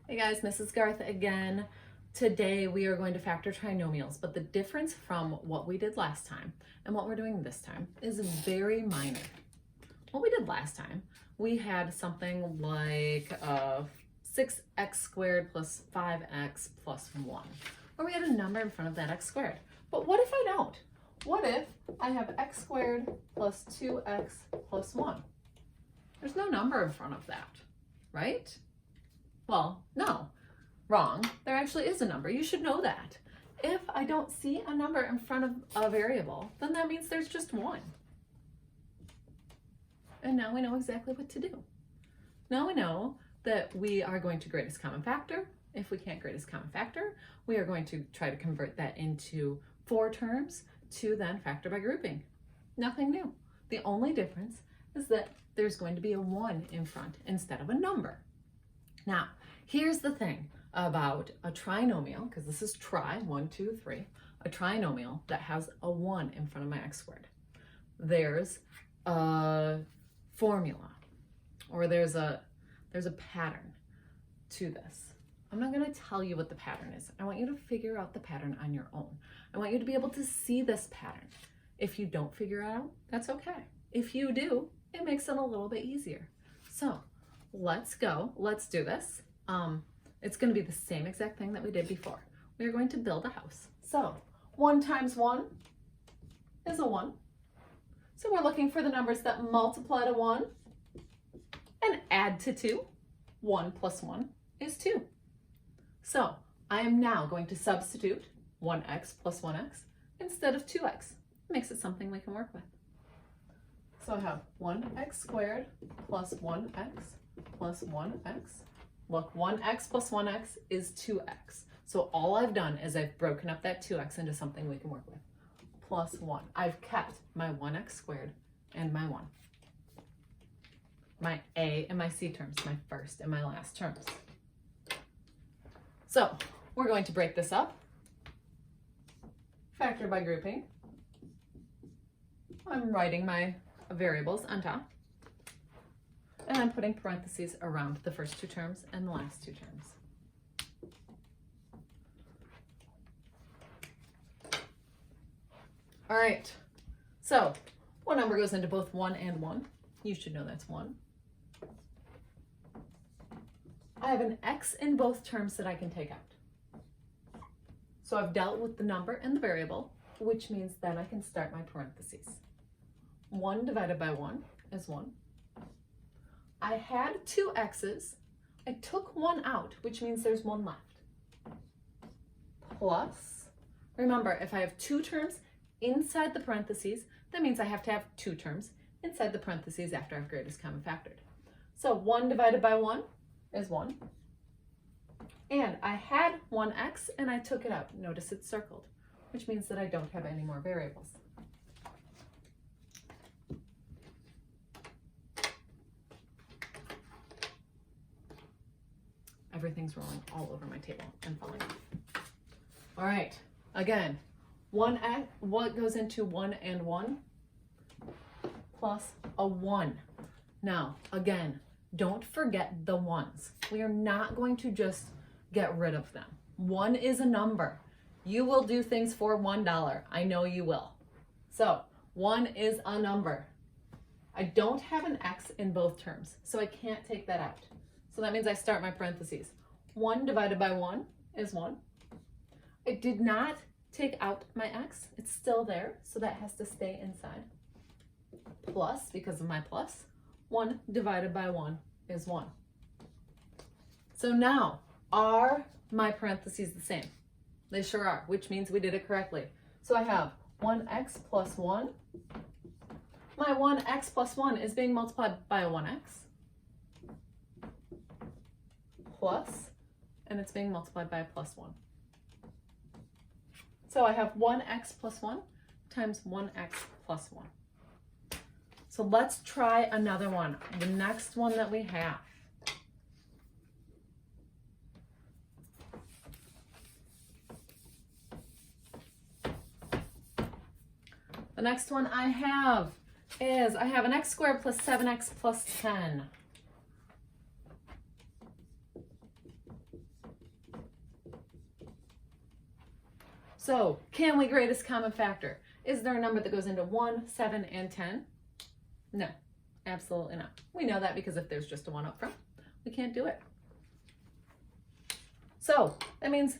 Hey guys, Mrs. Garth again. Today we are going to factor trinomials, but the difference from what we did last time and what we're doing this time is very minor. What we did last time, we had something like 6x squared plus 5x plus 1, where we had a number in front of that x squared. But what if I don't? What if I have x squared plus 2x plus 1? There's no number in front of that, right? Well, no, wrong. There actually is a number. You should know that. If I don't see a number in front of a variable, then that means there's just one. And now we know exactly what to do. Now we know that we are going to greatest common factor. If we can't greatest common factor, we are going to try to convert that into 4 terms to then factor by grouping. Nothing new. The only difference is that there's going to be a 1 in front instead of a number. Now, here's the thing about a trinomial, because this is tri, 1, 2, 3, a trinomial that has a 1 in front of my x squared. There's a formula, or there's a pattern to this. I'm not going to tell you what the pattern is. I want you to figure out the pattern on your own. I want you to be able to see this pattern. If you don't figure it out, that's okay. If you do, it makes it a little bit easier. So let's go. Let's do this. It's going to be the same exact thing that we did before. We are going to build a house. So 1 times 1 is a 1. So we're looking for the numbers that multiply to 1 and add to 2. 1 plus 1 is 2. So I am now going to substitute 1x plus 1x instead of 2x. Makes it something we can work with. So I have 1x squared plus 1x plus 1x. Look, 1x plus 1x is 2x. So all I've done is I've broken up that 2x into something we can work with. Plus 1. I've kept my 1x squared and my 1. My a and my c terms, my first and my last terms. So we're going to break this up. Factor by grouping. I'm writing my variables on top. And I'm putting parentheses around the first 2 terms and the last 2 terms. All right, so what number goes into both 1 and 1? You should know that's 1. I have an x in both terms that I can take out. So I've dealt with the number and the variable, which means then I can start my parentheses. 1 divided by 1 is 1. I had 2 x's. I took 1 out, which means there's 1 left. Plus, remember, if I have 2 terms inside the parentheses, that means I have to have 2 terms inside the parentheses after I've greatest common factored. So 1 divided by 1 is 1. And I had 1x and I took it out. Notice it's circled, which means that I don't have any more variables. Everything's rolling all over my table and falling off. All right, again, what goes into 1 and 1? Plus a 1. Now, again, don't forget the 1s. We are not going to just get rid of them. 1 is a number. You will do things for $1. I know you will. So 1 is a number. I don't have an x in both terms, so I can't take that out. So that means I start my parentheses. 1 divided by 1 is 1. I did not take out my x. It's still there, so that has to stay inside. Plus, because of my plus, 1 divided by 1 is 1. So now, are my parentheses the same? They sure are, which means we did it correctly. So I have 1x plus 1. My 1x plus 1 is being multiplied by a 1x. Plus, and it's being multiplied by a plus 1. So I have 1x plus 1 times 1x plus 1. So let's try another one, the next one that we have. The next one I have is I have an x squared plus 7x plus 10. So can we greatest common factor? Is there a number that goes into 1, 7, and 10? No, absolutely not. We know that because if there's just a 1 up front, we can't do it. So that means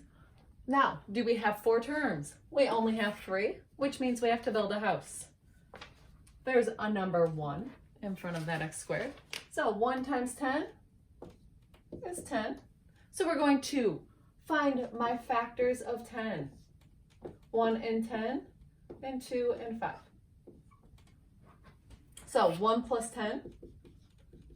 now, do we have 4 terms? We only have 3, which means we have to build a house. There's a number 1 in front of that x squared. So 1 times 10 is 10. So we're going to find my factors of 10. 1 and 10, and 2 and 5. So 1 plus 10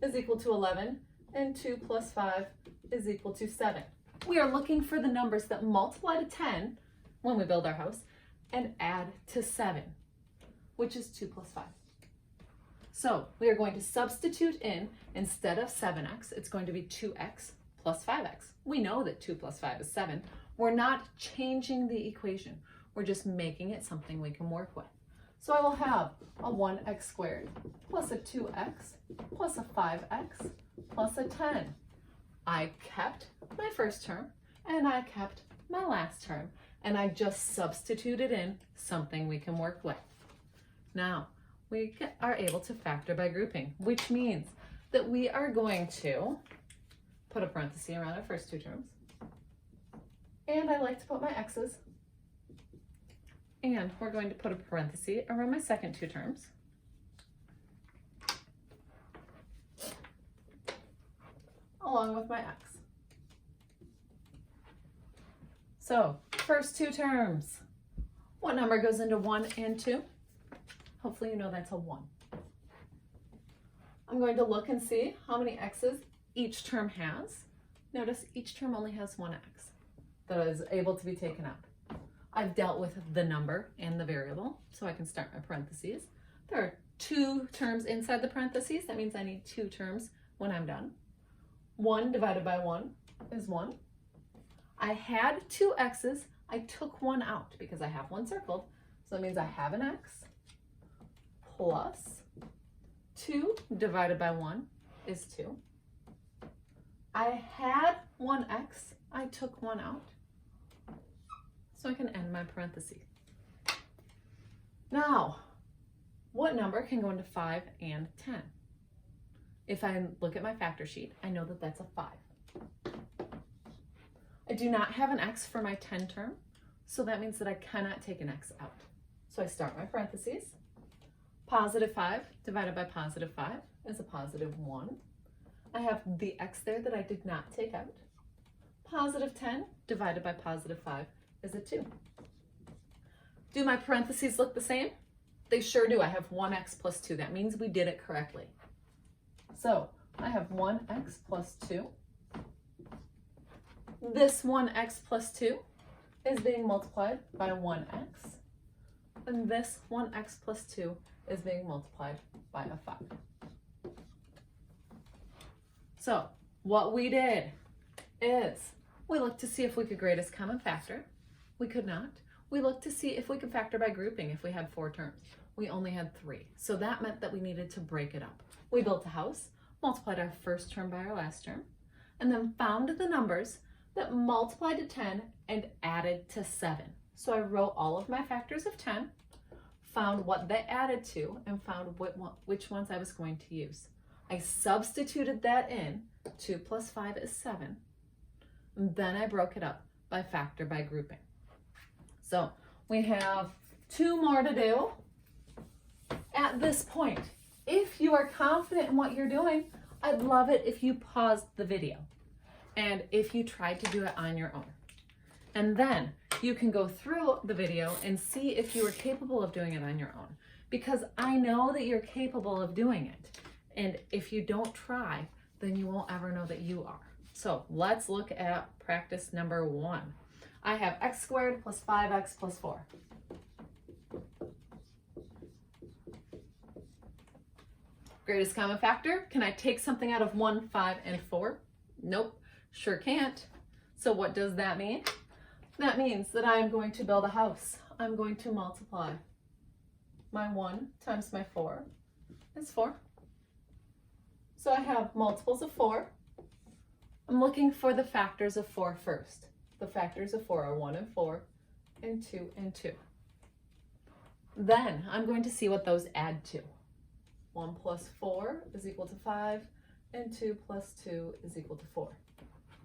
is equal to 11, and 2 plus 5 is equal to 7. We are looking for the numbers that multiply to 10 when we build our house and add to 7, which is 2 plus 5. So we are going to substitute in, instead of 7x, it's going to be 2x plus 5x. We know that 2 plus 5 is 7. We're not changing the equation. We're just making it something we can work with. So I will have a 1x squared plus a 2x plus a 5x plus a 10. I kept my first term and I kept my last term, and I just substituted in something we can work with. Now we are able to factor by grouping, which means that we are going to put a parenthesis around our first 2 terms, and I like to put my x's, and we're going to put a parenthesis around my second 2 terms, along with my x. So first 2 terms, what number goes into 1 and 2? Hopefully you know that's a 1. I'm going to look and see how many x's each term has. Notice each term only has 1x that is able to be taken out. I've dealt with the number and the variable, so I can start my parentheses. There are 2 terms inside the parentheses. That means I need 2 terms when I'm done. 1 divided by 1 is 1. I had 2 x's. I took 1 out because I have 1 circled. So that means I have an x plus 2 divided by 1 is 2. I had 1x. I took 1 out. So I can end my parenthesis. Now, what number can go into 5 and 10? If I look at my factor sheet, I know that that's a 5. I do not have an x for my 10 term, so that means that I cannot take an x out. So I start my parentheses. Positive 5 divided by positive 5 is a positive 1. I have the x there that I did not take out. Positive 10 divided by positive 5 is a 2. Do my parentheses look the same? They sure do. I have 1x plus 2. That means we did it correctly. So I have 1x plus 2. This 1x plus 2 is being multiplied by 1x. And this 1x plus 2 is being multiplied by a 5. So what we did is we looked to see if we could greatest common factor. We could not. We looked to see if we could factor by grouping if we had 4 terms. We only had 3. So that meant that we needed to break it up. We built a house, multiplied our first term by our last term, and then found the numbers that multiplied to 10 and added to 7. So I wrote all of my factors of 10, found what they added to, and found which ones I was going to use. I substituted that in. 2 plus 5 is 7. And then I broke it up by factor by grouping. So we have 2 more to do. At this point, if you are confident in what you're doing, I'd love it if you paused the video and if you tried to do it on your own. And then you can go through the video and see if you are capable of doing it on your own, because I know that you're capable of doing it. And if you don't try, then you won't ever know that you are. So let's look at practice number 1. I have x squared plus 5x plus 4. Greatest common factor, can I take something out of 1, 5, and 4? Nope, sure can't. So what does that mean? That means that I am going to build a house. I'm going to multiply. My 1 times my 4 is 4. So I have multiples of 4. I'm looking for the factors of 4 first. The factors of 4 are 1 and 4 and 2 and 2. Then I'm going to see what those add to. 1 plus 4 is equal to 5, and 2 plus 2 is equal to 4.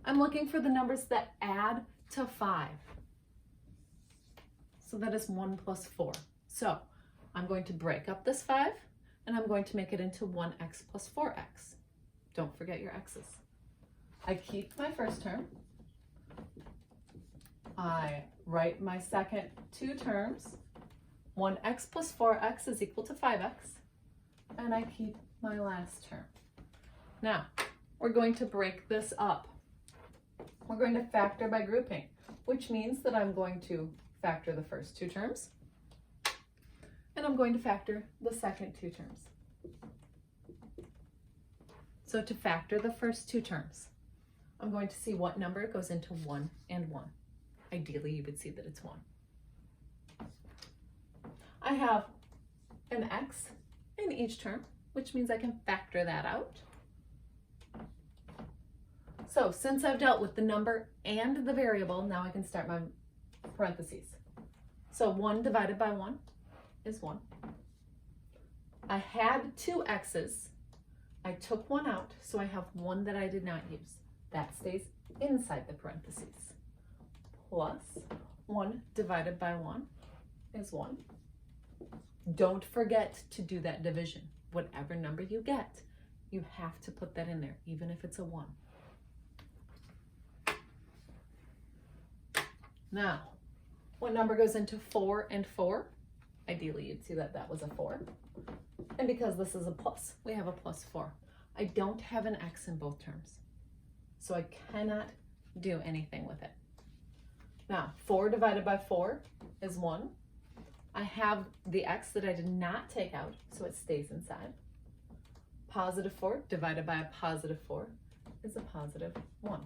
I'm looking for the numbers that add to 5. So that is 1 plus 4. So I'm going to break up this 5, and I'm going to make it into 1x plus 4x. Don't forget your x's. I keep my first term. I write my second two terms. 1x plus 4x is equal to 5x. And I keep my last term. Now, we're going to break this up. We're going to factor by grouping, which means that I'm going to factor the first two terms, and I'm going to factor the second two terms. So to factor the first two terms, I'm going to see what number goes into 1 and 1. Ideally, you would see that it's 1. I have an x in each term, which means I can factor that out. So since I've dealt with the number and the variable, now I can start my parentheses. So 1 divided by 1 is 1. I had two x's. I took one out, so I have one that I did not use. That stays inside the parentheses. Plus 1 divided by 1 is 1. Don't forget to do that division. Whatever number you get, you have to put that in there, even if it's a 1. Now, what number goes into 4 and 4? Ideally, you'd see that that was a 4. And because this is a plus, we have a plus 4. I don't have an x in both terms, so I cannot do anything with it. Now, 4 divided by 4 is 1. I have the x that I did not take out, so it stays inside. Positive 4 divided by a positive 4 is a positive 1.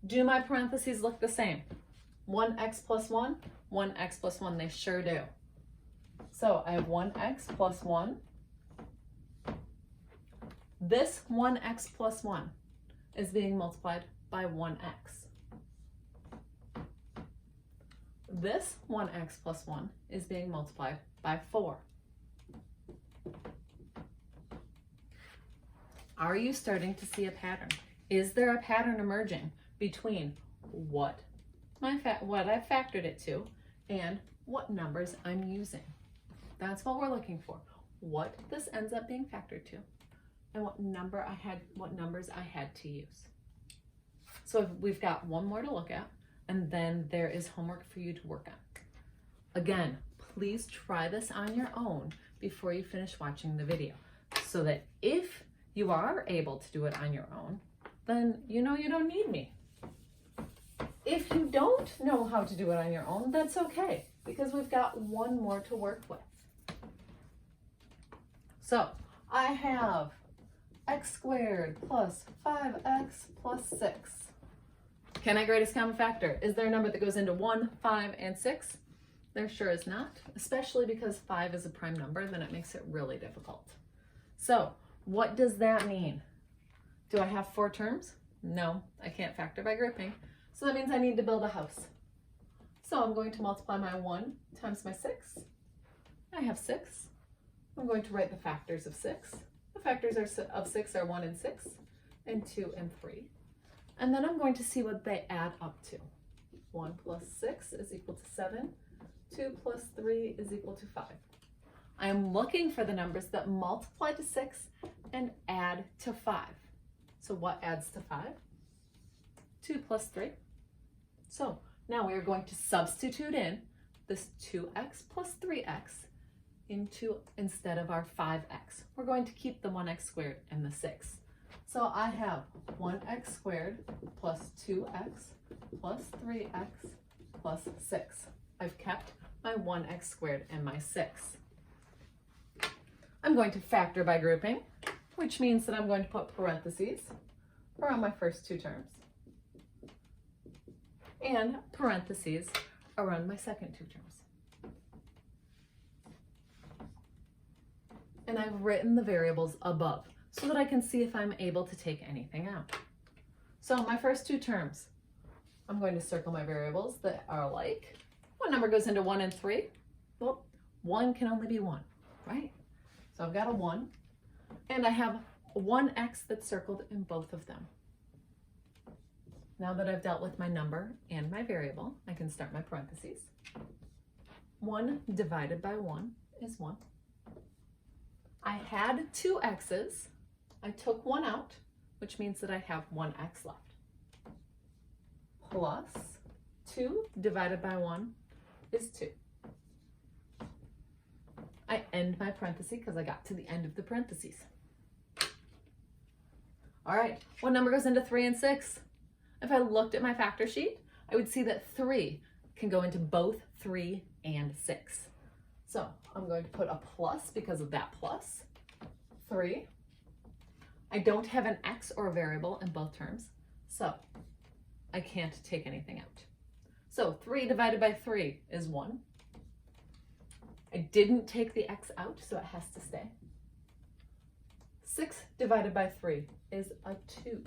Do my parentheses look the same? 1x plus 1, 1x plus 1, they sure do. So I have 1x plus 1. This 1x plus 1 is being multiplied by 1x. This 1x plus 1 is being multiplied by 4. Are you starting to see a pattern? Is there a pattern emerging between what I've factored it to and what numbers I'm using? That's what we're looking for. What this ends up being factored to and what numbers I had to use. So we've got one more to look at, and then there is homework for you to work on. Again, please try this on your own before you finish watching the video, so that if you are able to do it on your own, then you know you don't need me. If you don't know how to do it on your own, that's okay, because we've got one more to work with. So I have x squared plus 5x plus 6. Can I greatest common factor? Is there a number that goes into 1, 5, and 6? There sure is not, especially because 5 is a prime number, then it makes it really difficult. So what does that mean? Do I have 4 terms? No, I can't factor by grouping. So that means I need to build a house. So I'm going to multiply my 1 times my 6. I have 6. I'm going to write the factors of 6. The factors of 6 are 1 and 6, and 2 and 3. And then I'm going to see what they add up to. 1 plus 6 is equal to 7. 2 plus 3 is equal to 5. I am looking for the numbers that multiply to 6 and add to 5. So what adds to 5? 2 plus 3. So now we are going to substitute in this 2x plus 3x instead of our 5x. We're going to keep the 1x squared and the 6. So I have 1x squared plus 2x plus 3x plus 6. I've kept my 1x squared and my 6. I'm going to factor by grouping, which means that I'm going to put parentheses around my first two terms and parentheses around my second two terms. And I've written the variables above so that I can see if I'm able to take anything out. So my first two terms, I'm going to circle my variables that are alike. What number goes into 1 and 3? Well, 1 can only be 1, right? So I've got a 1, and I have 1x that's circled in both of them. Now that I've dealt with my number and my variable, I can start my parentheses. 1 divided by 1 is 1. I had 2 x's. I took 1 out, which means that I have 1x left. Plus 2 divided by 1 is 2. I end my parenthesis because I got to the end of the parentheses. All right, what number goes into 3 and 6? If I looked at my factor sheet, I would see that 3 can go into both 3 and 6. So I'm going to put a plus because of that plus. 3. I don't have an x or a variable in both terms, so I can't take anything out. So 3 divided by 3 is 1. I didn't take the x out, so it has to stay. 6 divided by 3 is a 2.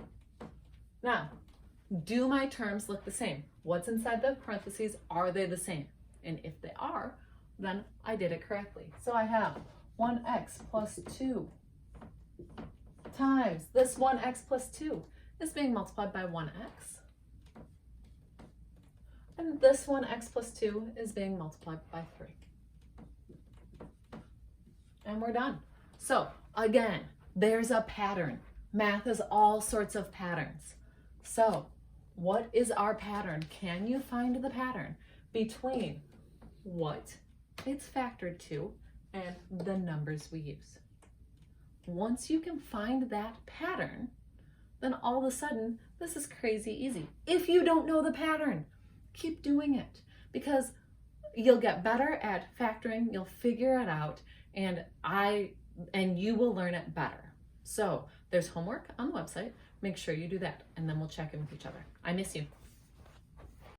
Now, do my terms look the same? What's inside the parentheses, are they the same? And if they are, then I did it correctly. So I have 1x plus 2 times this 1x plus 2 is being multiplied by 1x. And this 1x plus 2 is being multiplied by 3. And we're done. So again, there's a pattern. Math is all sorts of patterns. So what is our pattern? Can you find the pattern between what it's factored to and the numbers we use? Once you can find that pattern, then all of a sudden, this is crazy easy. If you don't know the pattern, keep doing it because you'll get better at factoring, you'll figure it out, and you will learn it better. So there's homework on the website. Make sure you do that, and then we'll check in with each other. I miss you.